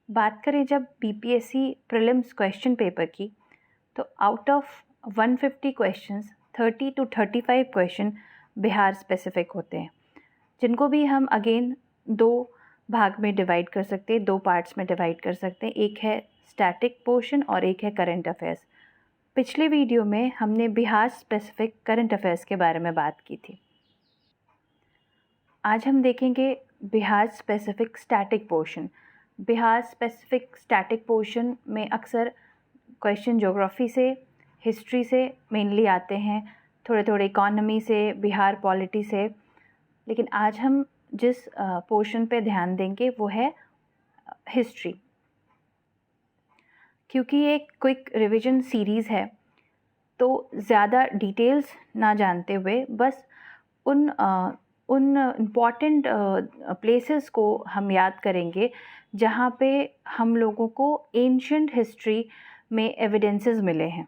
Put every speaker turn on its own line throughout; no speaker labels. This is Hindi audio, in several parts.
बात करें जब बीपीएससी प्रीलिम्स क्वेश्चन पेपर की, तो out of 150 questions 30 to 35 question Bihar specific होते हैं, जिनको भी हम अगेन दो भाग में डिवाइड कर सकते हैं, दो पार्ट्स में डिवाइड कर सकते हैं। एक है स्टैटिक पोर्शन और एक है करंट अफेयर्स। पिछले वीडियो में हमने बिहार स्पेसिफिक करंट अफेयर्स के बारे में बात की थी। आज हम देखेंगे Bihar specific static portion. Bihar specific static portion में अक्सर क्वेश्चन ज्योग्राफी से, हिस्ट्री से मेनली आते हैं, थोड़े थोड़े इकोनॉमी से, बिहार पॉलिटी से। लेकिन आज हम जिस पोर्शन पे ध्यान देंगे वो है हिस्ट्री। क्योंकि ये एक क्विक रिवीजन सीरीज़ है, तो ज़्यादा डिटेल्स ना जानते हुए बस उन इम्पॉर्टेंट प्लेसेस को हम याद करेंगे जहाँ पे हम लोगों को एंशिएंट हिस्ट्री में एविडेंसेस मिले हैं।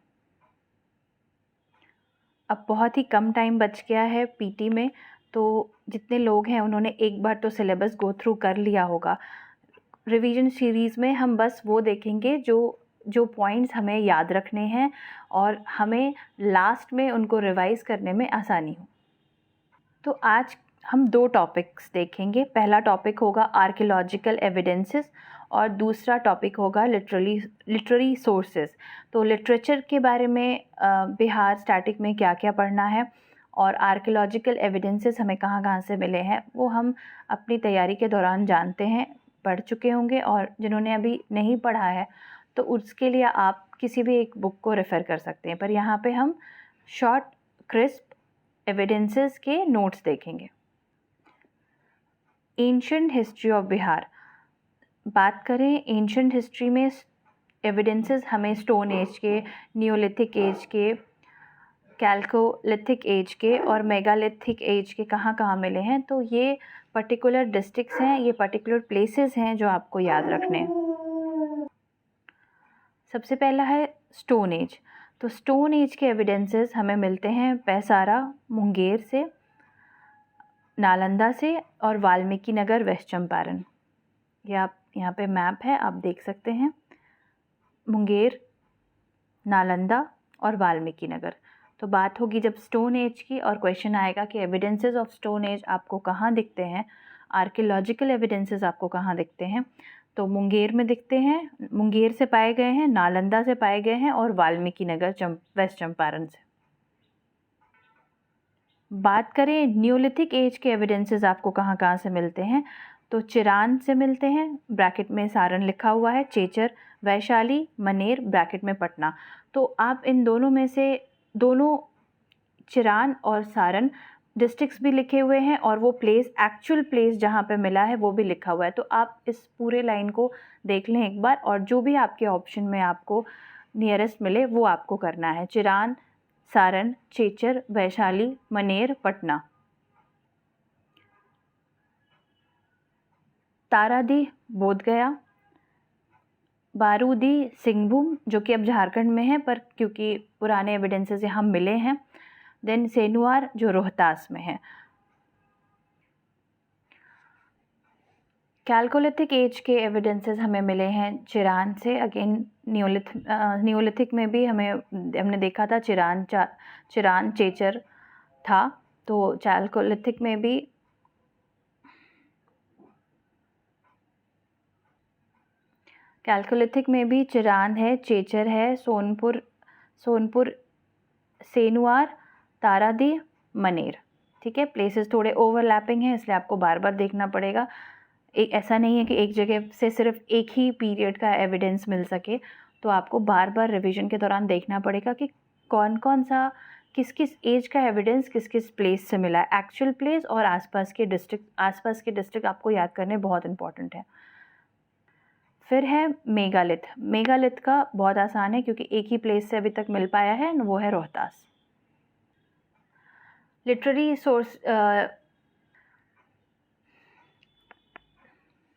अब बहुत ही कम टाइम बच गया है पीटी में, तो जितने लोग हैं उन्होंने एक बार तो सिलेबस गो थ्रू कर लिया होगा। रिवीजन सीरीज़ में हम बस वो देखेंगे जो पॉइंट्स हमें याद रखने हैं और हमें लास्ट में उनको रिवाइज़ करने में आसानी हो। तो आज हम दो टॉपिक्स देखेंगे। पहला टॉपिक होगा आर्कियोलॉजिकल एविडेंसेस और दूसरा टॉपिक होगा लिटरेरी सोर्सेस। तो लिटरेचर के बारे में बिहार स्टैटिक में क्या क्या पढ़ना है और आर्कियोलॉजिकल एविडेंसेस हमें कहाँ कहाँ से मिले हैं वो हम अपनी तैयारी के दौरान जानते हैं, पढ़ चुके होंगे। और जिन्होंने अभी नहीं पढ़ा है तो उसके लिए आप किसी भी एक बुक को रेफ़र कर सकते हैं। पर यहाँ पे हम शॉर्ट क्रिस्प एविडेंसेस के नोट्स देखेंगे। Ancient history of Bihar. बात करें एंशिएंट हिस्ट्री में एविडेंसेस हमें स्टोन एज के, नियोलिथिक एज के, कैल्कोलिथिक एज के और मेगालिथिक एज के कहाँ कहाँ मिले हैं। तो ये पर्टिकुलर डिस्ट्रिक्ट्स हैं, ये पर्टिकुलर प्लेसेस हैं जो आपको याद रखने हैं। सबसे पहला है स्टोन एज। तो स्टोन एज के एविडेंसेस हमें मिलते हैं पैसारा, मुंगेर से, नालंदा से और वाल्मीकि नगर, वेस्ट चंपारण। ये आप यहाँ पे मैप है, आप देख सकते हैं। मुंगेर, नालंदा और वाल्मीकि नगर। तो बात होगी जब स्टोन एज की और क्वेश्चन आएगा कि एविडेंसेस ऑफ स्टोन एज आपको कहाँ दिखते हैं, आर्कियोलॉजिकल एविडेंसेस आपको कहाँ दिखते हैं। तो मुंगेर में दिखते हैं, मुंगेर से पाए गए हैं, नालंदा से पाए गए हैं और वाल्मीकि नगर वेस्ट चंपारण से। बात करें न्यूलिथिक एज के एविडेंसेस आपको कहाँ कहाँ से मिलते हैं, तो चिरान से मिलते हैं, ब्रैकेट में सारण लिखा हुआ है, चेचर, वैशाली, मनेर, ब्रैकेट में पटना। तो आप इन दोनों में से दोनों चिरान और सारण डिस्ट्रिक्ट्स भी लिखे हुए हैं और वो प्लेस, एक्चुअल प्लेस जहाँ पे मिला है वो भी लिखा हुआ है। तो आप इस पूरे लाइन को देख लें एक बार और जो भी आपके ऑप्शन में आपको नियरेस्ट मिले वो आपको करना है। चिरान, सारण, चेचर, वैशाली, मनेर, पटना। तारादी बोधगया, बारूदी सिंहभूम जो कि अब झारखंड में है पर क्योंकि पुराने एविडेंसेस यहाँ मिले हैं। देन सेनुआर जो रोहतास में है। कैल्कोलिथिक एज के एविडेंसेस हमें मिले हैं चिरान से। अगेन न्यूलिथिक में भी हमने देखा था चिरान चेचर था, तो कैल्कोलिथिक में भी चिरान है, चेचर है, सोनपुर, सेनुआर, तारादी, मनेर। ठीक है, प्लेसेस थोड़े ओवरलैपिंग हैं इसलिए आपको बार बार देखना पड़ेगा। एक ऐसा नहीं है कि एक जगह से सिर्फ एक ही पीरियड का एविडेंस मिल सके, तो आपको बार बार रिवीजन के दौरान देखना पड़ेगा कि कौन कौन सा किस किस एज का एविडेंस किस किस प्लेस से मिला है। एक्चुअल प्लेस और आसपास के डिस्ट्रिक्ट आपको याद करने बहुत इंपॉर्टेंट है। फिर है मेगालिथ का बहुत आसान है क्योंकि एक ही प्लेस से अभी तक मिल पाया है, वो है रोहतास।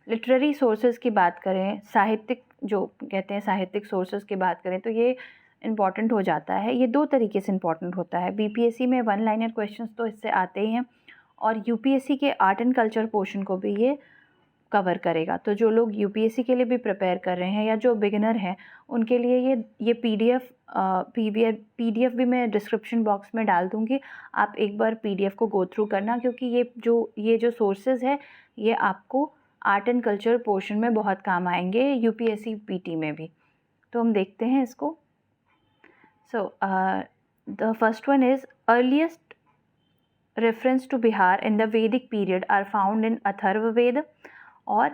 लिटरेरी सोर्सेज की बात करें, साहित्यिक जो कहते हैं साहित्यिक सोर्सेज की बात करें, तो ये इम्पॉर्टेंट हो जाता है। ये दो तरीके से इम्पॉर्टेंट होता है। बीपीएससी में वन लाइनर क्वेश्चंस तो इससे आते ही हैं और यूपीएससी के आर्ट एंड कल्चर पोर्शन को भी ये कवर करेगा। तो जो लोग यूपीएससी के लिए भी प्रिपेयर कर रहे हैं या जो बिगिनर हैं उनके लिए ये पीडीएफ भी मैं डिस्क्रिप्शन बॉक्स में डाल दूँगी। आप एक बार पीडीएफ को गो थ्रू करना, क्योंकि ये जो सोर्सेज है ये आपको आर्ट एंड कल्चर पोर्शन में बहुत काम आएंगे, यूपीएससी पीटी में भी। तो हम देखते हैं इसको। So the first one is earliest reference to Bihar in the Vedic period are found in Atharva Veda और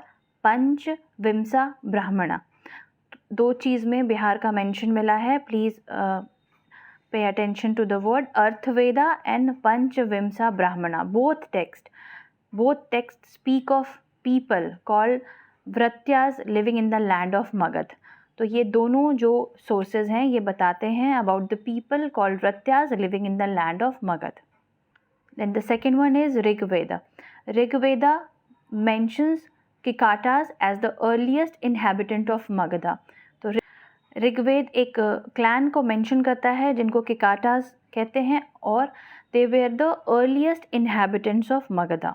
पंचविंसा ब्राह्मणा। दो चीज़ में बिहार का मेंशन मिला है। Please pay attention to the word Atharvaveda and Panchavimsha Brahmana. Both texts speak of people called Vratyas living in the land of Magadha. तो ये दोनों जो सोर्सेज हैं ये बताते हैं about the people called Vratyas living in the land of Magadha. Then the second one is Rig Veda. Rig Veda mentions Kikatas as the earliest inhabitant of Magadha. तो ऋग्वेद एक क्लैन को मेंशन करता है जिनको किकाटास कहते हैं और they were the earliest inhabitants of Magadha.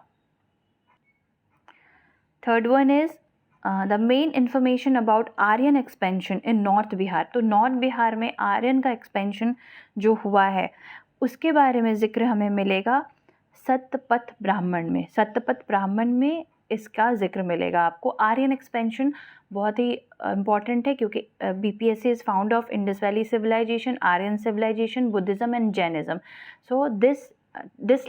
Third one is the main information about Aryan expansion in North Bihar. तो नॉर्थ बिहार में आर्यन का एक्सपेंशन जो हुआ है उसके बारे में जिक्र हमें मिलेगा सतपथ ब्राह्मण में। सतपथ ब्राह्मण में इसका जिक्र मिलेगा आपको। आर्यन एक्सपेंशन बहुत ही इम्पॉर्टेंट है क्योंकि BPSC is found of Indus valley civilization, Aryan civilization, Buddhism and Jainism. So this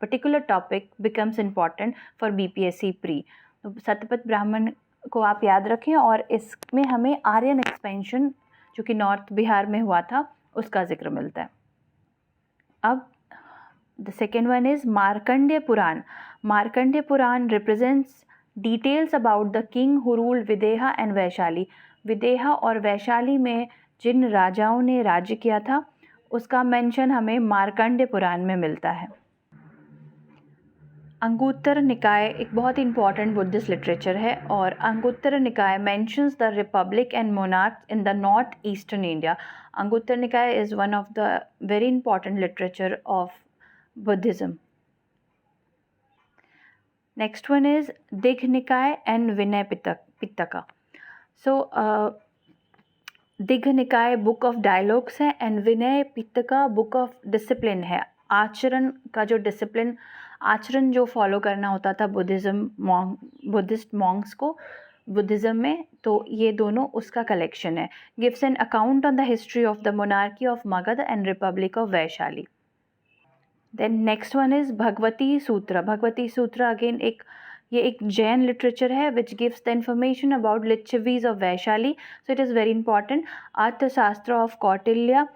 particular topic becomes important for BPSC pre. तो सतपथ ब्राह्मण को आप याद रखें और इसमें हमें आर्यन एक्सपेंशन जो कि नॉर्थ बिहार में हुआ था उसका जिक्र मिलता है। अब the second one is Markandeya Purana. Markandeya Purana represents details about the king who ruled Videha and Vaishali. Videha और वैशाली में जिन राजाओं ने राज्य किया था उसका मेंशन हमें मार्कंडेय पुराण में मिलता है। अंगुत्तर निकाय एक बहुत ही इंपॉर्टेंट बुद्धिस्ट लिटरेचर है और Anguttara Nikaya mentions the republic and monarchs in the north eastern India. Anguttara Nikaya is one of the very important literature of Buddhism. Next one is Digha Nikaya and Vinaya Pitaka. So Digha Nikaya book of dialogues है and Vinaya Pitaka book of discipline है। आचरण का जो डिसिप्लिन, आचरण जो फॉलो करना होता था बुद्धिस्ट मॉन्क्स को बुद्धिज़्म में, तो ये दोनों उसका कलेक्शन है। Gives an account on the history of the monarchy of Magadha and republic of Vaishali. Then next one is Bhagavati Sutra. Bhagavati Sutra again ये एक जैन लिटरेचर है which gives the information about Licchavis of Vaishali. So it is very important. Arthashastra of Kautilya,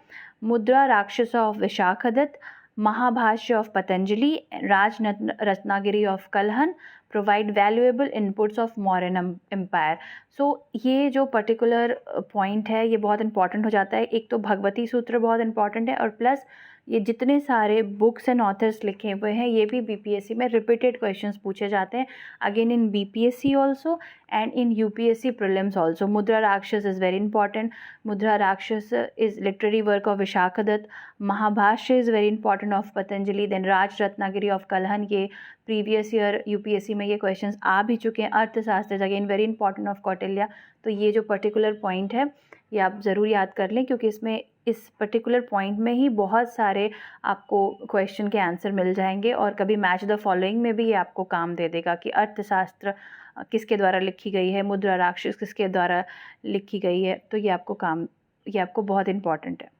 Mudra Rakshasa of Vishakhadatta, Mahabhashya of Patanjali, Raj Ratnagiri of Kalhana provide valuable inputs of Mauryan empire. सो ये जो पर्टिकुलर पॉइंट है ये बहुत इंपॉर्टेंट हो जाता है। एक तो भगवती सूत्र बहुत इंपॉर्टेंट है और प्लस ये जितने सारे बुक्स एंड ऑथर्स लिखे हुए हैं ये भी बीपीएससी में रिपीटेड क्वेश्चंस पूछे जाते हैं, again in BPSC also and in UPSC prelims also. Mudra Rakshasa is very important. Mudra Rakshasa is literary work of Vishakhadatta. Mahabhashya is very important of Patanjali. Then Raj Ratnagiri of Kalhana, ये प्रीवियस ईयर यूपीएससी में ये क्वेश्चंस आ भी चुके हैं। अर्थशास्त्र is again very important of Kautilya. तो ये जो पर्टिकुलर पॉइंट है ये आप ज़रूर याद कर लें क्योंकि इसमें इस पर्टिकुलर पॉइंट में ही बहुत सारे आपको क्वेश्चन के आंसर मिल जाएंगे और कभी मैच द फॉलोइंग में भी ये आपको काम दे देगा कि अर्थशास्त्र किसके द्वारा लिखी गई है, मुद्रा राक्षस किसके द्वारा लिखी गई है। तो ये आपको बहुत इंपॉर्टेंट है।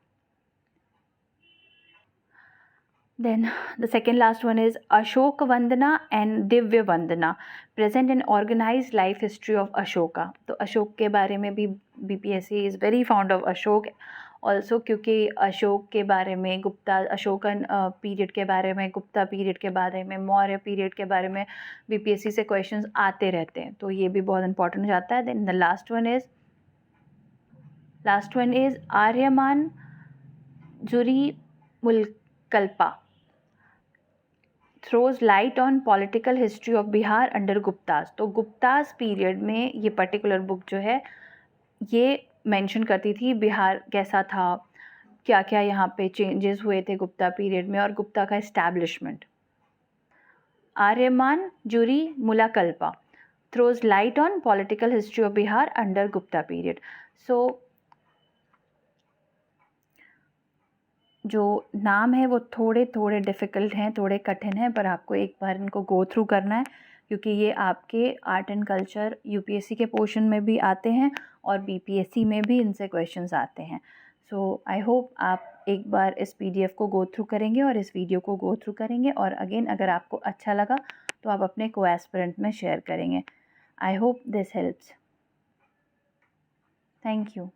Then the second last one is Ashok Vandana and Divya Vandana, present and organized life history of Ashoka. तो अशोक के बारे में भी BPSC is very fond of Ashok also क्योंकि अशोक के बारे में, गुप्ता अशोकन पीरियड के बारे में, गुप्ता पीरियड के बारे में, मौर्य पीरियड के बारे में BPSC से क्वेश्चंस आते रहते हैं, तो ये भी बहुत इंपॉर्टेंट हो जाता है। Then the last one is Aryamanjushrimulakalpa, throws light on political history of Bihar under Guptas. तो गुप्तास पीरियड में ये पर्टिकुलर बुक जो है ये मेंशन करती थी बिहार कैसा था, क्या क्या यहाँ पे चेंजेस हुए थे गुप्ता पीरियड में और गुप्ता का इस्टेब्लिशमेंट। आर्यमान जुरी मुलाकल्पा throws light on political history of Bihar under Gupta period. So जो नाम है वो थोड़े थोड़े डिफ़िकल्ट हैं, थोड़े कठिन हैं, पर आपको एक बार इनको गो थ्रू करना है, क्योंकि ये आपके आर्ट एंड कल्चर यूपीएससी के पोर्शन में भी आते हैं और बीपीएससी में भी इनसे क्वेश्चंस आते हैं. सो आई होप आप एक बार इस पीडीएफ को गो थ्रू करेंगे और इस वीडियो को गो थ्रू करेंगे, और अगेन अगर आपको अच्छा लगा तो आप अपने को एस्पिरेंट में शेयर करेंगे. I hope this helps. Thank you.